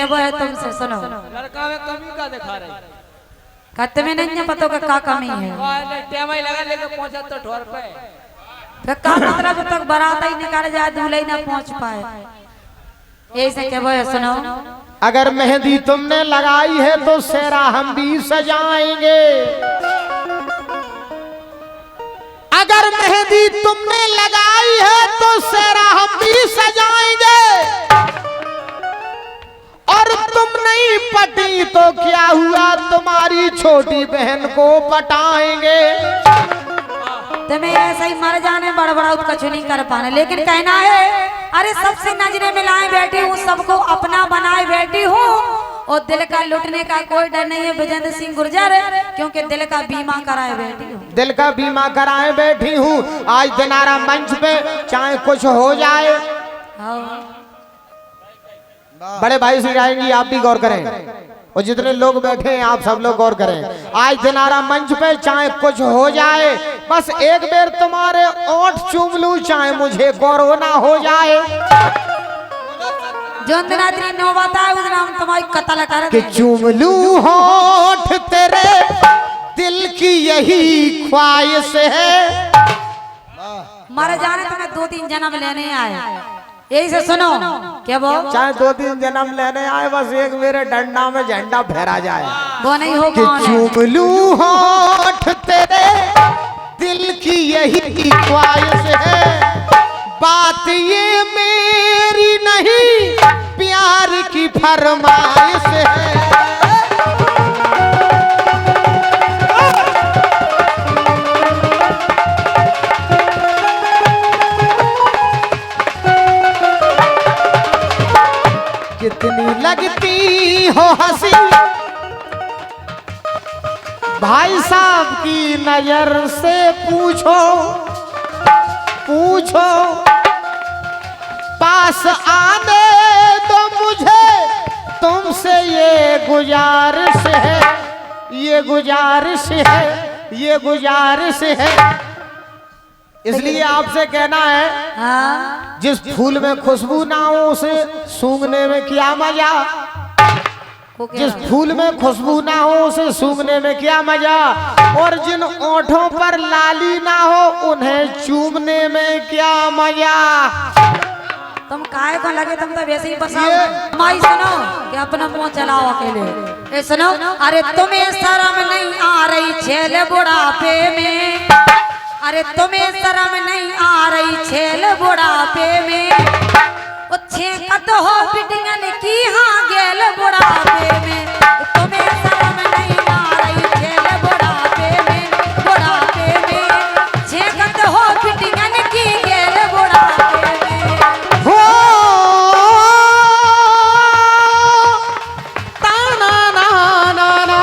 क्या वो है तुमसे सुनो। लड़का में कमी का दिखा रही खत में नहीं है पता का कमी है। टेमा ही लगा लेके पहुंचा तो ठोर पे फिर का मतलब जब तक बारात ही निकाल जाए दूल्हे ना पहुंच पाए। यही से क्या वो है सुनो। अगर मेहंदी तुमने लगाई है तो सेहरा हम भी सजाएंगे। अगर मेहंदी तुमने लगाई है तो सेहरा हम भी सजाएंगे। और तुम नहीं पटी तो क्या हुआ, तुम्हारी छोटी बहन को पटाएंगे। तुम्हें ऐसा ही मर जाने बड़ा कुछ नहीं कर पाने, लेकिन कहना है अरे सबसे नजरें मिलाए बैठी हूँ, सबको अपना बनाए बैठी हूँ और दिल का लुटने का कोई डर नहीं है विजेंद्र सिंह गुर्जर, क्योंकि दिल का बीमा कराए बैठी हूँ। दिल का बीमा कराए बैठी हूँ। आज दिनारा मंच पे चाहे कुछ हो जाए। बड़े भाई से जाएंगी, आप भी गौर करें और जितने लोग बैठे हैं आप सब लोग गौर करें। आज दिनारा मंच पे चाहे कुछ हो जाए, बस एक बेर तुम्हारे ओठ चूम लूं, चाहे मुझे कोरोना हो जाए। जो दिन नो बताए उस दिन हम तुम्हारी कत्ल कर कि चूम लूं होठ तेरे दिल की यही ख्वाहिश है। मर जाने तुम्हें 2-3 जन्म लेने आए। यही से सुनो क्या वो चाहे 2-3 जन्म लेने आए, बस एक मेरे डंडा में झंडा फहरा जाए। वो नहीं हो कि चूम लूं होठ तेरे दिल की यही ख्वाहिश है। बात ये मेरी नहीं प्यार की फरमाइश है। कितनी लगती हो हंसी भाई साहब की नजर से पूछो पूछो। पास आने दो मुझे तुमसे ये गुजारिश है, ये गुजारिश है, ये गुजारिश है। इसलिए आपसे कहना है, हाँ? जिस फूल में खुशबू ना हो उसे सूंघने में क्या मजा। जिस फूल में खुशबू ना हो उसे सूंघने में क्या मजा। और जिन ओठों पर लाली ना हो उन्हें चूमने में क्या मजा। तुम काहे को लगे, तुम तो वैसे ही बसाओ। माई सुनो कि अपना मुंह चलाओ अकेले। ए सुनो, अरे तुम्हें शर्म नहीं आ रही छेल बुढ़ापे में। अरे तुम्हें शर्म नहीं आ रही छेल बुढ़ापे में। छेकत हो बिटियन की हाँ गेल बुढ़ापे में। तुम्हें शर्म नहीं आ रही छेल बुढ़ापे में, बुढ़ापे में। छेकत हो बिटियन की गेल बुढ़ापे में। हो ताना ना ना ना,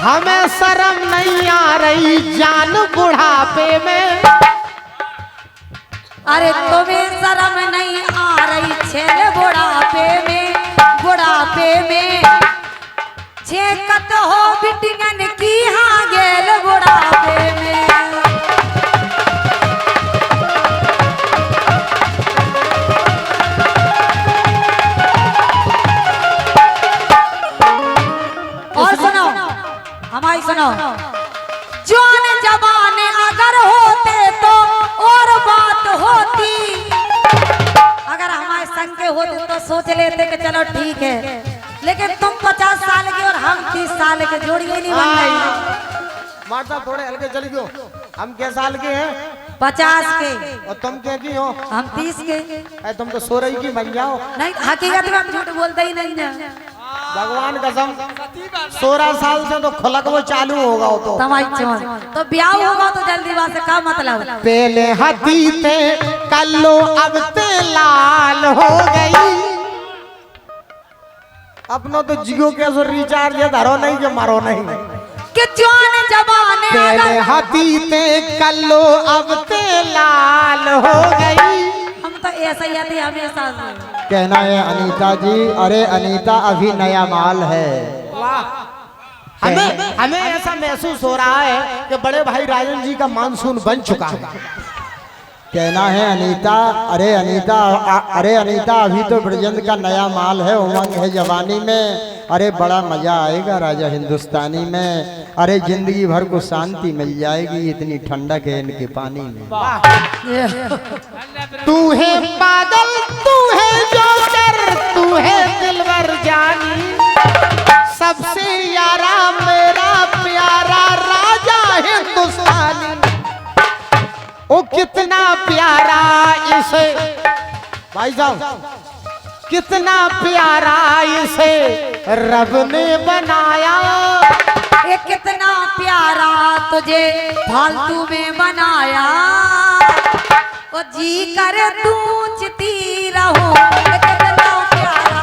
हमें शर्म नहीं आ रही जान बुढ़ापे में। अरे तुम्हें शर्म नहीं आ रही छेल बुढ़ापे में, बुढ़ापे में। छेकत हो बिटियन की हाँ गेल बुढ़ापे में। और सुनो हमारी सुनो। जवान जवान अगर होते तो और बात होती। अगर हमारे संग के होते तो सोच लेते कि चलो ठीक है, लेकिन तुम 50 साल के और हम 30 साल के, जोड़ी नहीं बन रही। माता थोड़े हल्के चल गयो। हम क्या साल के हैं? 50 के। और तुम क्या की हो? हम 30 के। तुम तो 16 की बन जाओ। नहीं, हकीकत में हम झूठ बोलते ही नहीं ना। भगवान कसम 16 साल से तो खलक वो चालू होगा। वो तो ब्याह होगा तो जल्दी बात से क्या मतलब। पहले हदी थे कल्लो अब ते लाल हो गई। अपनो तो जियो के सो रिचार्ज धरो नहीं के मारो नहीं कि जवान जवान पहले हदी थे कल्लो अब ते लाल हो गई। हम तो ऐसा ही आते हमेशा। कहना है अनीता जी, अरे अनीता अभी नया माल है। हमें ऐसा महसूस हो रहा है कि बड़े भाई राजन जी का मानसून बन चुका है। कहना है अनीता, अरे अनीता, अरे अनीता, अभी तो ब्रजेंद्र का नया माल है, उमंग है जवानी में। अरे बड़ा मजा आएगा राजा हिंदुस्तानी में। अरे जिंदगी भर को शांति मिल जाएगी, इतनी ठंडक है इनके पानी में। तू है पागल, तू है जोकर, तू है दिलवर जानी, सबसे यारा मेरा प्यारा राजा हिंदुस्तानी। ओ कितना प्यारा इसे, भाई साहब कितना प्यारा इसे रब ने बनाया। ये कितना प्यारा तुझे फालतू में बनाया, ओ जी कर तू चिती रहो। ये कितना प्यारा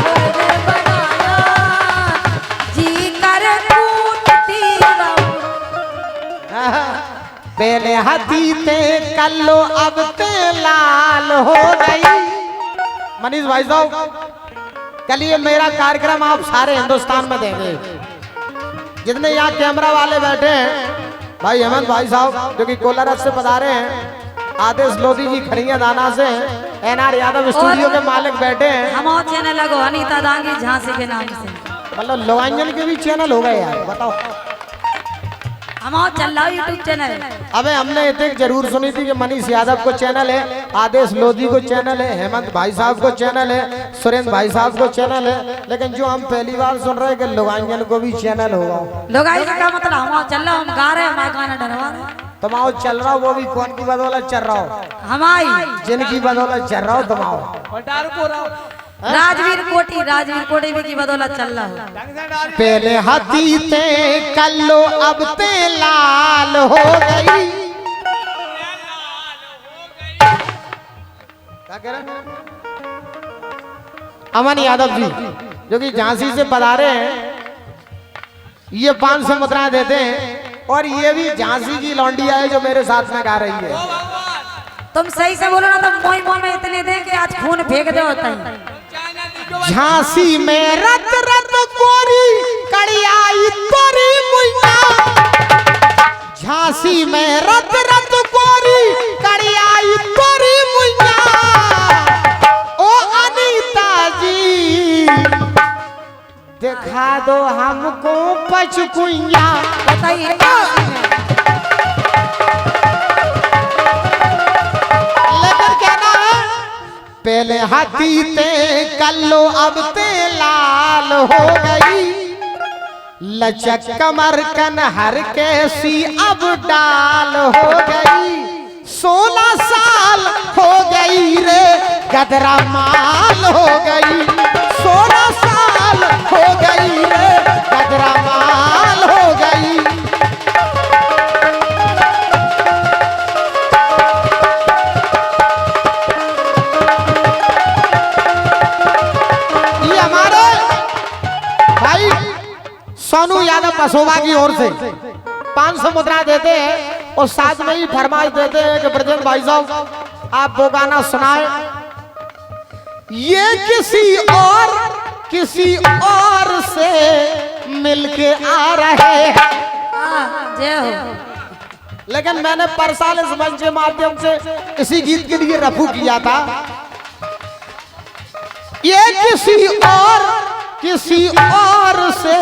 तुझे बनाया, जी कर तू चिती रहो। पहले हाथी ते कल्लो अब ते लाल हो गई। मनीष भाई साहब कल ये मेरा कार्यक्रम आप सारे हिंदुस्तान में देंगे। जितने यहाँ कैमरा वाले बैठे हैं, भाई हेमंत भाई साहब जो कि कोलारस से पधारे हैं, आदेश लोधी जी खड़िया दाना से, एनआर यादव स्टूडियो के मालिक बैठे हैं। हमारा चैनल लगो अनीता दांगी झांसी के नाम से, मतलब लोगांजन के भी चैनल हो गए यार, बताओ। हमारा चल रहा यूट्यूब चैनल। अबे हमने इतने जरूर सुनी थी कि मनीष यादव को चैनल है, आदेश लोधी को चैनल है, हेमंत भाई साहब को चैनल है, सुरेंद्र भाई साहब को चैनल है, लेकिन जो हम पहली बार सुन रहे हैं कि लोगांजन को भी चैनल होगा। लोगांजन का मतलब हमारा चल रहा, हम गा रहे हैं, हमारा गाना डरवा रहे हैं। तुमाओ चल रहा हो, वो भी कौन की बदौलत चल रहा हो? हमारी जिनकी बदौलत चल रहा हो तुमाओ। राजवीर कोटी भी की बदौलत चल रहा है। पहले हाथी ते कल्लो अब ते लाल हो गई। क्या कह रहे? अमन यादव जी जो कि झांसी से पधारे हैं, ये 500 मुद्राएं देते हैं, और ये भी झांसी की लौंडिया है जो मेरे साथ में गा रही है। तुम सही से बोलो ना, तुम मोई मोई में इतने दे कि आज खून फेंक दे होता है। झांसी में रत रत गोरी कड़ियाई तोरी मुइया, झांसी में रत रत गोरी कड़ियाई तोरी मुइया। ओ अनीता जी दिखा दो हमको पचकुइया। बताइए पहले हाथी ते कल्लो अब ते लाल हो गई, लचक कमर कनहर कैसी अब डाल हो गई। 16 साल हो गई रे गदरा माल हो गई, 16 साल हो गई रे गदरा माल हो गई। सोनू यादव पसोवा की ओर से 500 मुद्रा देते हैं, और साथ में ही फरमाइश देते हैं कि ब्रजेंद्र भाई साहब आप वो गाना सुनाए। ये किसी और से मिलके आ रहे हैं। जय हो। लेकिन मैंने परसाल इस मंच के माध्यम से इसी गीत के लिए रफू किया था। ये किसी और से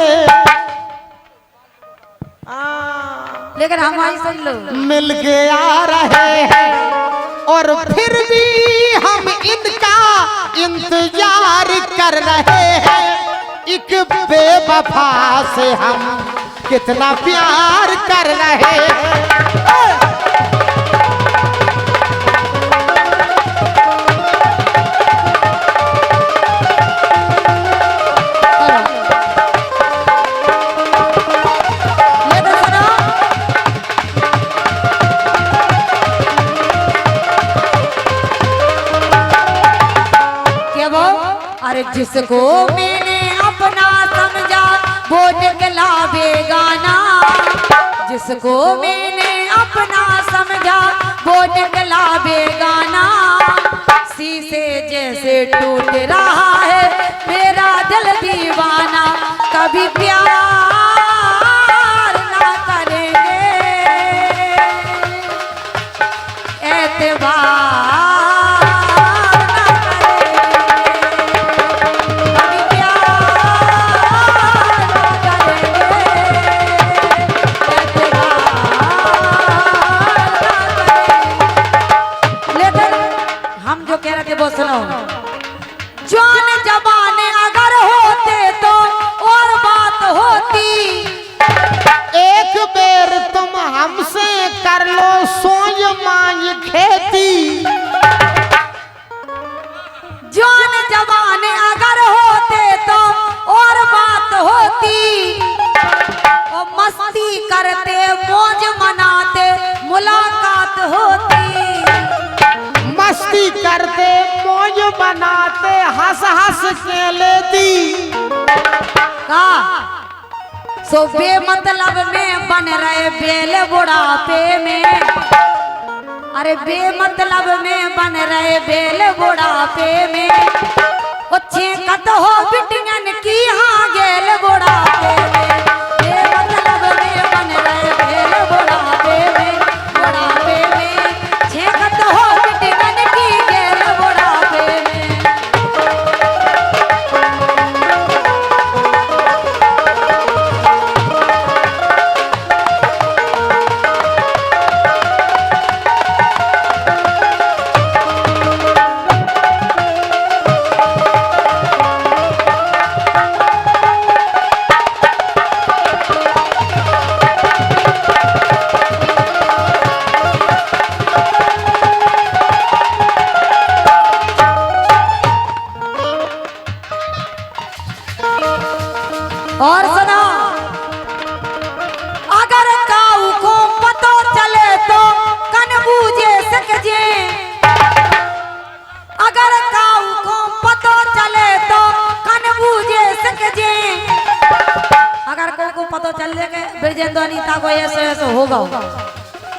लेकिन हमारी सुन लो, मिल के आ रहे हैं, और फिर भी हम इनका इंतजार कर रहे हैं। एक बेवफा से हम कितना प्यार कर रहे हैं। जिसको मैंने अपना समझा वो निकला बेगाना, जिसको मैंने अपना समझा वो निकला बेगाना। शीशे जैसे टूट रहा है मेरा दिल दीवाना, कभी प्यार ना करेंगे। कह रहे थे वो सुनो। जान जबाने अगर होते तो और बात होती, एक बेर तुम हमसे कर लो सोच मांझ खेती। जान जबाने अगर होते तो और बात होती, और मस्ती करते मौज मनाते मुलाकात होती। मस्ती करते मौज बनाते हंस हंस के लेती। का सो बेमतलब में बन रहे बेल बुढ़ापे में, अरे बेमतलब में बन रहे बेल बुढ़ापे में। छेकत हो बिटियन की हाँ गेल बुढ़ापे में, बेमतलब में बन रहे बेल बुढ़ापे में, बुढ़ापे में छेकत हो बिटियन की गेल बुढ़ापे में। और सुनो, अगर काऊ को पतो चले तो कन बूझे सकजे, अगर काऊ को पतो चले तो कन बूझे सकजे। अगर को पतो चल जाए बिरजेंद्र अनीता को ऐसे ऐसे होगा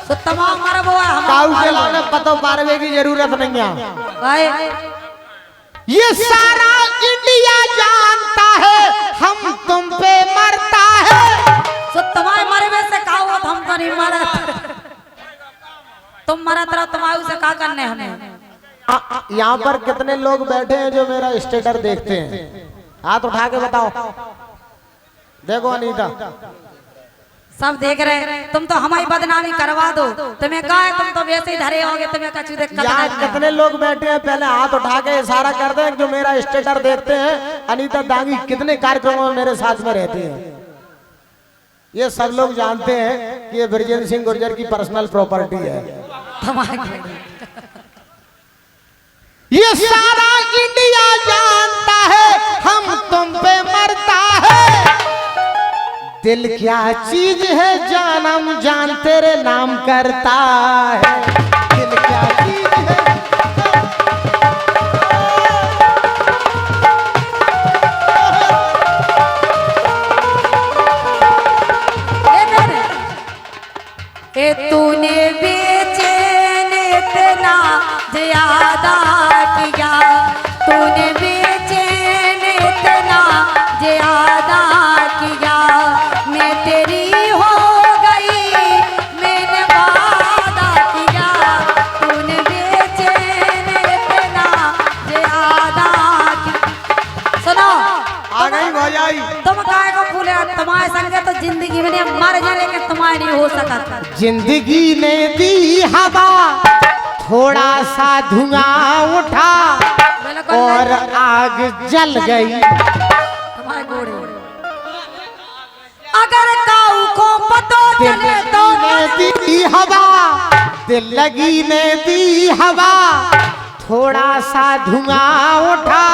तो तमाम मरब हुआ काऊ के लाने पतो मारवे की जरूरत नहीं है भाई। ये सारा इंडिया जानता है हम तुम पे मरता है। तो तुम्हारे मरे में से का हुआ, हम तो नहीं मरत, तुम मरत रहो, तुम्हारे से का करने हमें। यहाँ पर कितने लोग बैठे हैं जो मेरा स्टेटस देखते हैं? हाथ उठा के बताओ। देखो अनीता, सब देख रहे हैं। तुम तो हमारी बदनामी करवा दो, तुम्हें कहा है तुम तो वैसे ही धरे होगे, तुम्हें कछु दिक्कत यहाँ नहीं है। कितने लोग बैठे हैं पहले हाथ उठा के इशारा कर दें जो मेरा स्टेटस देखते हैं। अनीता दागी कितने कार्यक्रमों में मेरे साथ में रहती है। ये सब लोग जानते हैं कि ये ब्रजेंद्र सिंह गुर्जर की पर्सनल प्रॉपर्टी है। तुम्हारे ये सारा इंडिया जानता है हम तुम पे मरता है। दिल क्या चीज है जानम जान तेरे नाम करता है। दिल क्या चीज है। ए तूने बेचैन इतना ज्यादा किया, तूने बेचैन इतना ज्यादा किया, मैं तेरी हो गई मैंने वादा किया, तूने बेचैन इतना ज्यादा किया। सुनो आ गई भौजाई। तुम काय को फूले, तुम्हारे संगे तो जिंदगी में नहीं मर जाने के तुम्हारे नहीं हो सकता। जिंदगी ने दी हवा थोड़ा सा धुआं उठा और आग जल गई। तुम्हारे घोड़े अगर काऊ को पतो चले तो ने दी हवा, दिल लगी ने दी हवा थोड़ा सा धुआं उठा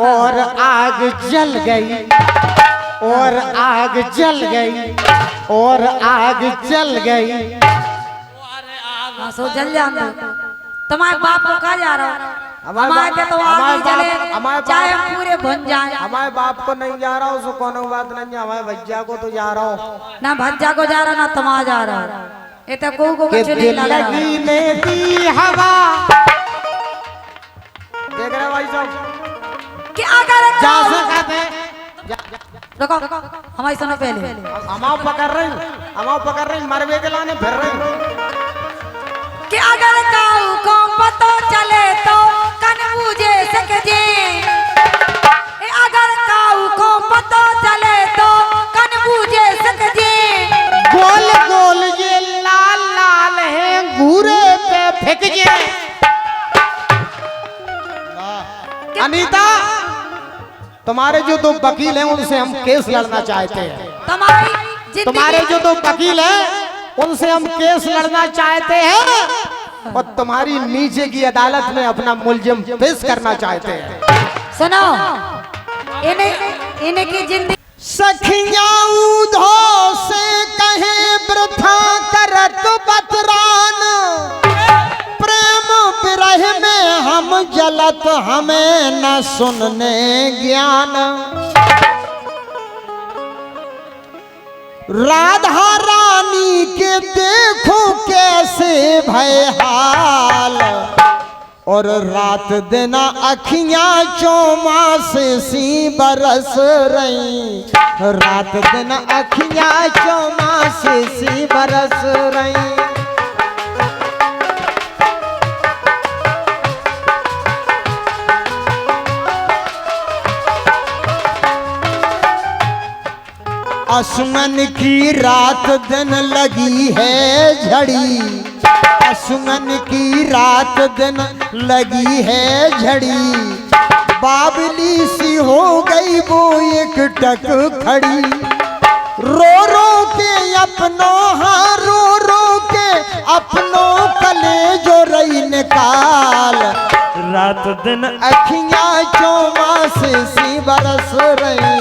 और आग जल गई, और आग जल गई, और आग जल गई। सो जल जाना। तुम्हारे बाप को कहा जा रहा हो, हमारे तो आग जले चाहे पूरे भन जाए। हमारे बाप को नहीं जा रहा हूँ, उसको कोनो बात नहीं है। हमारे भैया को तो जा रहा हूँ। ना भज्जा को जा रहा ना तुम्हारा जा रहा, ये तो को कुछ नहीं दिल लग रहा। लगी ने दी हवा। देख रहे भाई साहब कि अगर जा सकते रुको हमारी सुनो पहले। हमाओ पकड़ रही, हमाओ पकड़ रही, मरवे के लाने फिर रही। कि अगर काऊ को पतो चले तो कन बूझे सकजे, अगर काऊ को पतो चले तो कन बूझे सकजे। गोल गोल ये लाल लाल है घूरे पे फेंक जे। अनीता, तुम्हारे जो दो वकील हैं उनसे हम केस लड़ना चाहते हैं। तुम्हारे जो दो वकील हैं उनसे हम केस लड़ना चाहते हैं और तुम्हारी नीचे की अदालत में अपना मुलजिम पेश करना चाहते हैं। सुनो, इन्हें की जिंदगी सखियां उधो से कहे वृथा करत बतरान, प्रेम विरह में हम जलत हमें न सुनने ज्ञान। राधा रानी के देखो कैसे भय हाल, और रात दिन अखियां चौमास सी बरस रही, रात दिन अखियां चौमास सी बरस रही। असुमन की रात दिन लगी है झड़ी, असुमन की रात दिन लगी है झड़ी, बाबली सी हो गई वो एक टक खड़ी। रो रो के अपनों, हाँ रो रो के अपनों कले जो रही निकाल, रात दिन अखियां चौमास सी बरस रही,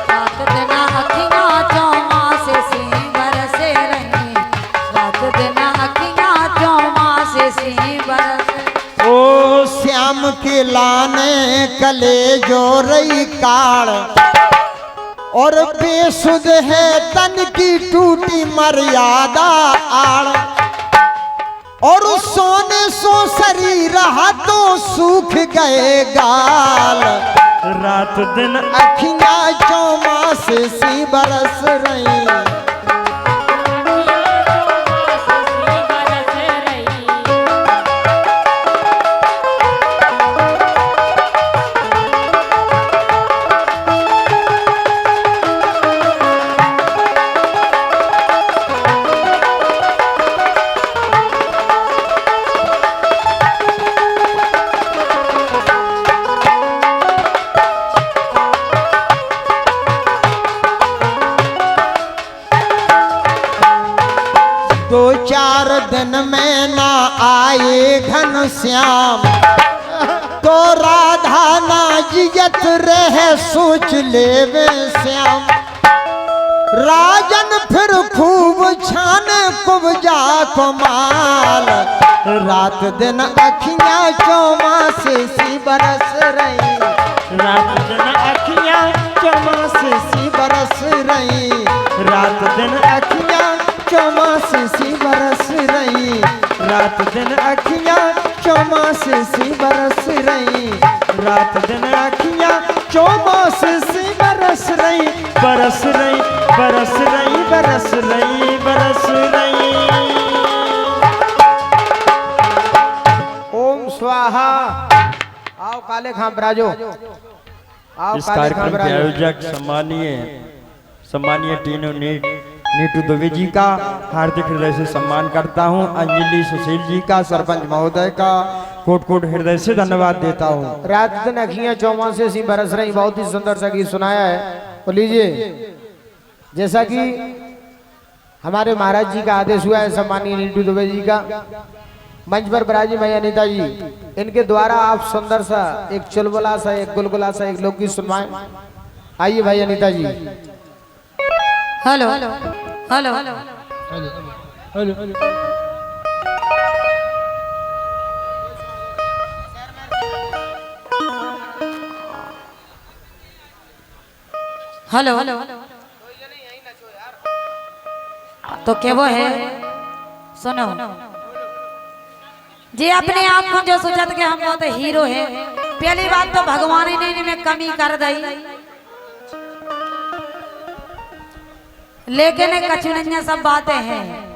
रात दिन अखियां चौमास सी बरस रही, रात दिन अखियां चौमास सी बरस। ओ श्याम के लाने कले जो रही काल, और बेसुध है तन की टूटी मर्यादा आड़, और सोने सो शरीर हाथों सूख गए गाल, रात दिन अखियां चौमास सी बरस रही। दो चार दिन में ना आए घनश्याम, तो राधा ना जियत रहे सोच ले वे श्याम। राजन फिर खूब छान कुबजा कमाल, रात दिन अखियां चौमास सी बरस रही, रात दिन अखियां चौमास सी बरस रही, रात दिन अखियां चौमास सी बरस रही, रात दिन अखियां चौमास सी बरस रही, रात दिन अखियां चौमास सी बरस रही, बरस रही बरस रही बरस रही बरस रही। ओम स्वाहा। आओ काले खां राजो, आओ इस काले खां कार्यक्रम के आयोजक सम्मानीय नीटू दुबे जी का हार्दिक हृदय से सम्मान करता हूं। अंजलि सुशील जी का, सरपंच महोदय का कोट कोट हृदय से धन्यवाद देता हूं। रात दिन अखियां चौमास सी बरस रही, बहुत ही सुंदर सा गीत सुनाया है। तो लीजिए, जैसा कि हमारे महाराज जी का आदेश हुआ है सम्मानीय नीटू दुबे जी का, मंच पर विराजी भैया अनीता जी, इनके द्वारा आप सुंदर सा एक चुलबुला सा, एक गुलगुला सा, एक लोकगीत सुनवाएं। आइए भाई अनीता जी। हेलो हेलो हेलो, तो क्या वो है? सुनो जी, अपने आप को जो सोचत के हम बहुत हीरो है, पहली बात तो भगवान ही ने इनमें कमी कर दी, लेकिन कछुनिया सब बातें हैं।